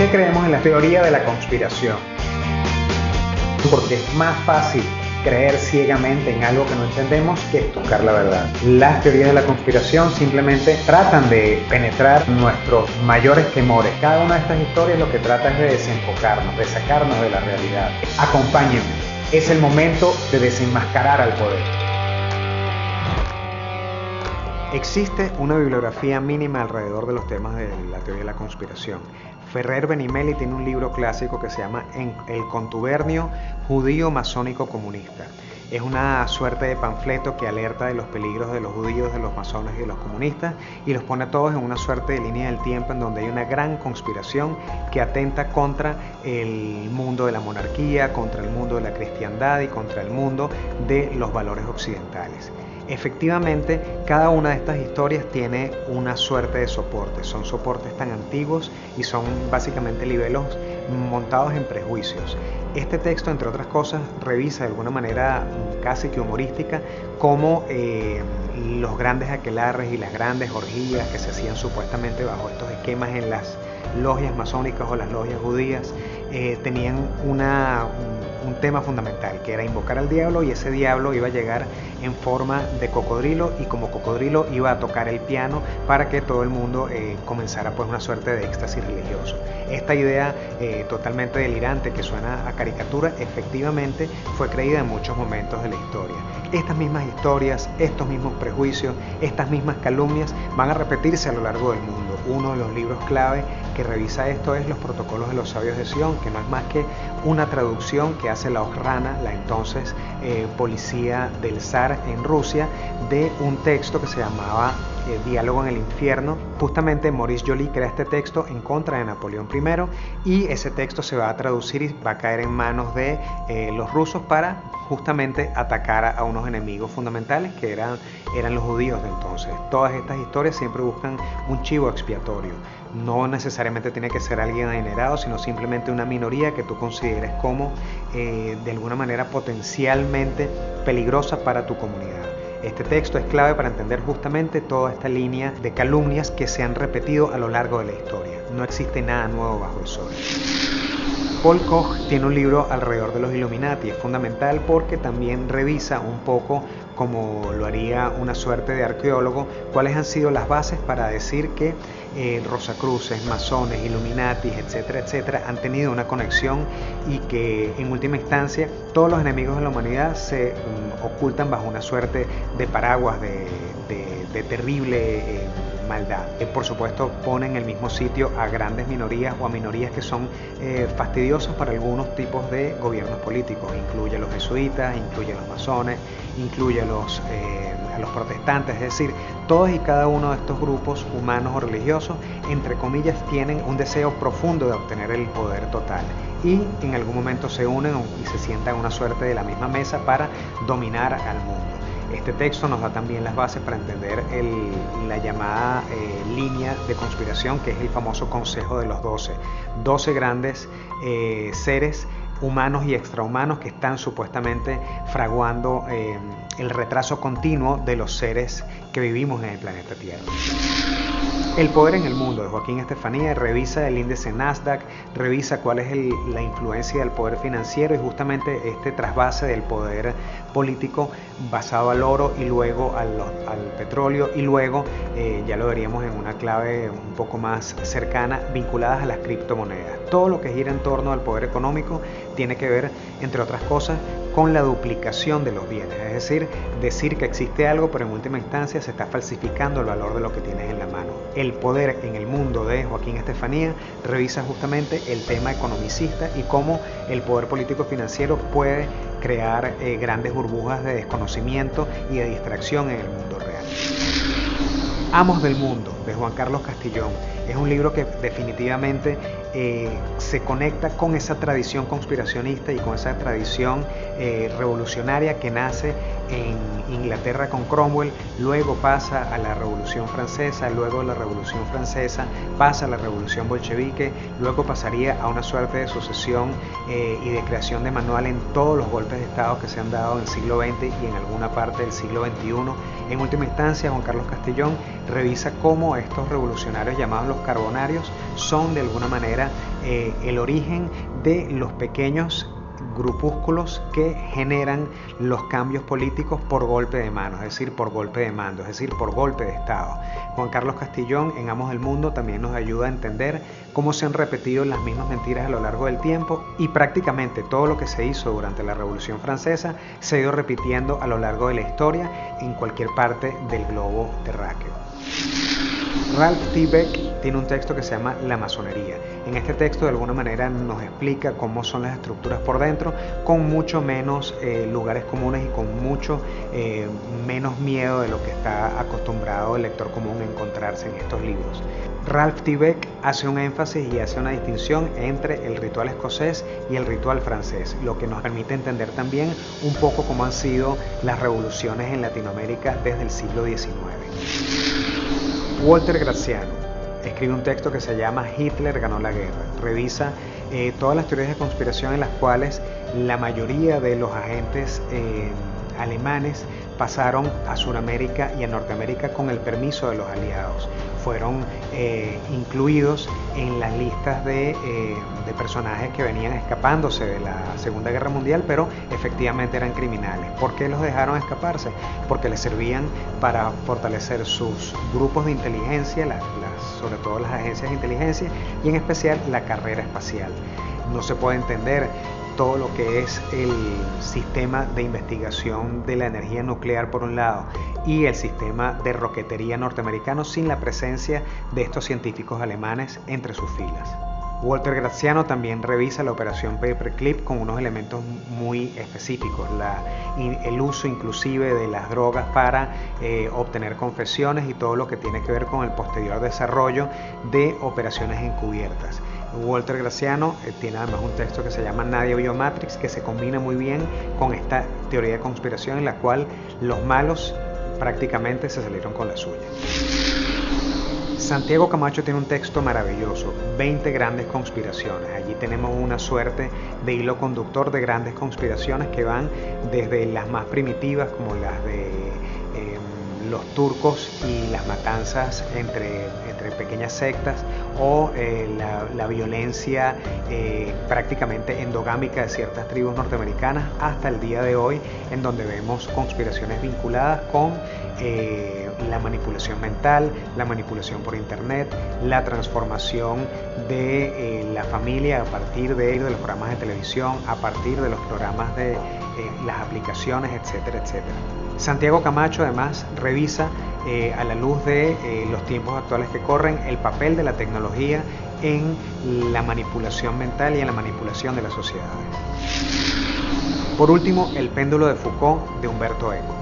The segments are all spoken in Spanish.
qué creemos en la teoría de la conspiración? Porque es más fácil creer ciegamente en algo que no entendemos que buscar la verdad. Las teorías de la conspiración simplemente tratan de penetrar nuestros mayores temores. Cada una de estas historias lo que trata es de desenfocarnos, de sacarnos de la realidad. Acompáñenme, es el momento de desenmascarar al poder. Existe una bibliografía mínima alrededor de los temas de la teoría de la conspiración. Ferrer Benimeli tiene un libro clásico que se llama El contubernio judío masónico comunista. Es una suerte de panfleto que alerta de los peligros de los judíos, de los masones y de los comunistas y los pone a todos en una suerte de línea del tiempo en donde hay una gran conspiración que atenta contra el mundo de la monarquía, contra el mundo de la cristiandad y contra el mundo de los valores occidentales. Efectivamente, cada una de estas historias tiene una suerte de soporte. Son soportes tan antiguos y son básicamente libelos montados en prejuicios. Este texto, entre otras cosas, revisa de alguna manera casi que humorística cómo los grandes aquelarres y las grandes orgías que se hacían supuestamente bajo estos esquemas en las logias masónicas o las logias judías tenían un tema fundamental, que era invocar al diablo, y ese diablo iba a llegar en forma de cocodrilo, y como cocodrilo iba a tocar el piano para que todo el mundo comenzara pues una suerte de éxtasis religioso. Esta idea totalmente delirante que suena a caricatura, efectivamente fue creída en muchos momentos de la historia. Estas mismas historias, estos mismos prejuicios, estas mismas calumnias van a repetirse a lo largo del mundo. Uno de los libros clave que revisa esto es Los Protocolos de los Sabios de Sion, que no es más que una traducción que hace la Okhrana, la entonces policía del zar en Rusia, de un texto que se llamaba Diálogo en el Infierno. Justamente Maurice Joly crea este texto en contra de Napoleón I, y ese texto se va a traducir y va a caer en manos de los rusos para justamente atacar a unos enemigos fundamentales que eran los judíos de entonces. Todas estas historias siempre buscan un chivo expiatorio. No necesariamente tiene que ser alguien adinerado, sino simplemente una minoría que tú consideres como de alguna manera potencialmente peligrosa para tu comunidad. Este texto es clave para entender justamente toda esta línea de calumnias que se han repetido a lo largo de la historia. No existe nada nuevo bajo el sol. Paul Koch tiene un libro alrededor de los Illuminati. Es fundamental porque también revisa un poco, como lo haría una suerte de arqueólogo, cuáles han sido las bases para decir que Rosacruces, masones, Illuminatis, etcétera, etcétera, han tenido una conexión, y que en última instancia todos los enemigos de la humanidad se ocultan bajo una suerte de paraguas de terrible maldad. Por supuesto, pone en el mismo sitio a grandes minorías o a minorías que son fastidiosas para algunos tipos de gobiernos políticos. Incluye a los jesuitas, incluye a los masones, incluye a los protestantes, es decir, todos y cada uno de estos grupos humanos o religiosos, entre comillas, tienen un deseo profundo de obtener el poder total, y en algún momento se unen y se sientan en una suerte de la misma mesa para dominar al mundo. Este texto nos da también las bases para entender la llamada línea de conspiración, que es el famoso Consejo de los 12 grandes seres humanos y extrahumanos que están supuestamente fraguando el retraso continuo de los seres que vivimos en el planeta Tierra. El poder en el mundo, de Joaquín Estefanía, revisa el índice Nasdaq, revisa cuál es la influencia del poder financiero y justamente este trasvase del poder político basado al oro y luego al petróleo, y luego ya lo veríamos en una clave un poco más cercana, vinculadas a las criptomonedas. Todo lo que gira en torno al poder económico tiene que ver, entre otras cosas, con la duplicación de los bienes, es decir que existe algo, pero en última instancia se está falsificando el valor de lo que tienes en la mano. El poder en el mundo, de Joaquín Estefanía, revisa justamente el tema economicista y cómo el poder político financiero puede crear grandes burbujas de desconocimiento y de distracción en el mundo real. Amos del Mundo, de Juan Carlos Castellón, es un libro que definitivamente se conecta con esa tradición conspiracionista y con esa tradición revolucionaria que nace en Inglaterra con Cromwell, luego pasa a la Revolución Francesa, luego de la Revolución Francesa pasa a la Revolución Bolchevique, luego pasaría a una suerte de sucesión y de creación de manual en todos los golpes de Estado que se han dado en el siglo XX y en alguna parte del siglo XXI. En última instancia, Juan Carlos Castellón revisa cómo cómo estos revolucionarios llamados los carbonarios son de alguna manera el origen de los pequeños grupúsculos que generan los cambios políticos por golpe de mano, es decir, por golpe de mando, es decir, por golpe de Estado. Juan Carlos Castillón en Amos del Mundo también nos ayuda a entender cómo se han repetido las mismas mentiras a lo largo del tiempo y prácticamente todo lo que se hizo durante la Revolución Francesa se ha ido repitiendo a lo largo de la historia en cualquier parte del globo terráqueo. Ralph T. Beck tiene un texto que se llama La masonería. En este texto de alguna manera nos explica cómo son las estructuras por dentro, con mucho menos lugares comunes y con mucho menos miedo de lo que está acostumbrado el lector común a encontrarse en estos libros. Ralph T. Beck hace un énfasis y hace una distinción entre el ritual escocés y el ritual francés, lo que nos permite entender también un poco cómo han sido las revoluciones en Latinoamérica desde el siglo XIX. Walter Graziano escribe un texto que se llama Hitler ganó la guerra. Revisa todas las teorías de conspiración en las cuales la mayoría de los agentes alemanes pasaron a Sudamérica y a Norteamérica con el permiso de los aliados. Fueron incluidos en las listas de personajes que venían escapándose de la Segunda Guerra Mundial, pero efectivamente eran criminales. ¿Por qué los dejaron escaparse? Porque les servían para fortalecer sus grupos de inteligencia, sobre todo las agencias de inteligencia, y en especial la carrera espacial. No se puede entender todo lo que es el sistema de investigación de la energía nuclear por un lado y el sistema de roquetería norteamericano sin la presencia de estos científicos alemanes entre sus filas. Walter Graziano también revisa la operación Paperclip con unos elementos muy específicos, el uso inclusive de las drogas para obtener confesiones y todo lo que tiene que ver con el posterior desarrollo de operaciones encubiertas. Walter Graziano tiene además un texto que se llama Nadie vio Matrix, que se combina muy bien con esta teoría de conspiración en la cual los malos prácticamente se salieron con la suya. Santiago Camacho tiene un texto maravilloso, 20 grandes conspiraciones. Allí tenemos una suerte de hilo conductor de grandes conspiraciones que van desde las más primitivas, como las de los turcos y las matanzas entre pequeñas sectas, o la violencia prácticamente endogámica de ciertas tribus norteamericanas, hasta el día de hoy, en donde vemos conspiraciones vinculadas con la manipulación mental, la manipulación por internet, la transformación de la familia a partir de los programas de televisión, a partir de los programas de las aplicaciones, etcétera, etcétera. Santiago Camacho además revisa a la luz de los tiempos actuales que corren el papel de la tecnología en la manipulación mental y en la manipulación de las sociedades. Por último, El péndulo de Foucault de Umberto Eco.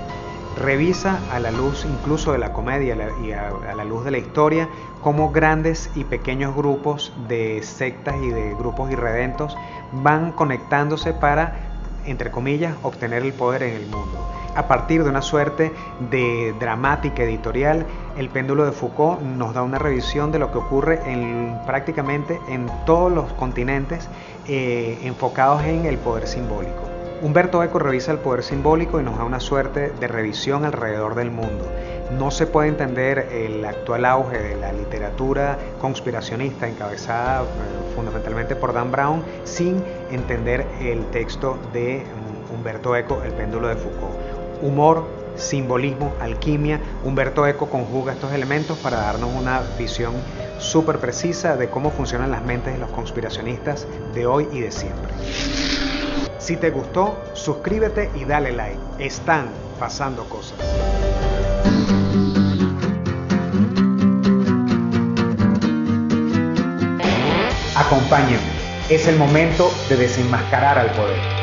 Revisa a la luz incluso de la comedia y a la luz de la historia cómo grandes y pequeños grupos de sectas y de grupos irredentos van conectándose para, entre comillas, obtener el poder en el mundo. A partir de una suerte de dramática editorial, El péndulo de Foucault nos da una revisión de lo que ocurre prácticamente en todos los continentes enfocados en el poder simbólico. Humberto Eco revisa el poder simbólico y nos da una suerte de revisión alrededor del mundo. No se puede entender el actual auge de la literatura conspiracionista encabezada fundamentalmente por Dan Brown sin entender el texto de Humberto Eco, El péndulo de Foucault. Humor, simbolismo, alquimia, Humberto Eco conjuga estos elementos para darnos una visión súper precisa de cómo funcionan las mentes de los conspiracionistas de hoy y de siempre. Si te gustó, suscríbete y dale like. Están pasando cosas. Acompáñenme. Es el momento de desenmascarar al poder.